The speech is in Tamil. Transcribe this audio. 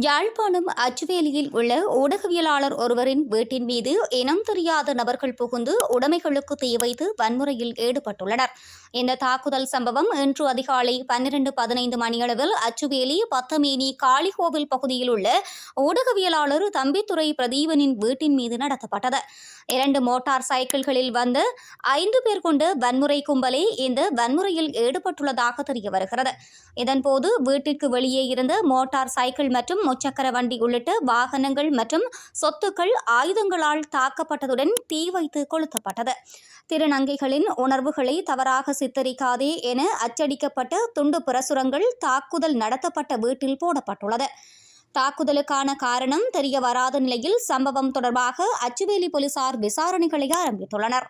யாழ்ப்பாணம் அச்சுவேலியில் உள்ள ஊடகவியலாளர் ஒருவரின் வீட்டின் மீது இனம் தெரியாத நபர்கள் புகுந்து உடைமைகளுக்கு தீ வைத்து வன்முறையில் ஈடுபட்டுள்ளனர். இந்த தாக்குதல் சம்பவம் இன்று அதிகாலை 12:15 மணியளவில் அச்சுவேலி பத்தமேனி காளிகோவில் பகுதியில் உள்ள ஊடகவியலாளர் தம்பித்துரை பிரதீபனின் வீட்டின் மீது நடத்தப்பட்டது. 2 மோட்டார் சைக்கிள்களில் வந்த 5 பேர் கொண்ட வன்முறை கும்பலே இந்த வன்முறையில் ஈடுபட்டுள்ளதாக தெரிய வருகிறது. இதன்போது வீட்டிற்கு வெளியே இருந்த மோட்டார் சைக்கிள் மற்றும் முச்சக்கர வண்டி உள்ளிட்ட வாகனங்கள் மற்றும் சொத்துக்கள் ஆயுதங்களால் தாக்கப்பட்டதுடன் தீ வைத்து கொளுத்தப்பட்டது. திருநங்கைகளின் உணர்வுகளை தவறாக சித்தரிக்காதே என அச்சடிக்கப்பட்ட துண்டு பிரசுரங்கள் தாக்குதல் நடத்தப்பட்ட வீட்டில் போடப்பட்டுள்ளது. தாக்குதலுக்கான காரணம் தெரிய வராத நிலையில் சம்பவம் தொடர்பாக அச்சுவேலி போலீசார் விசாரணைகளை ஆரம்பித்துள்ளனர்.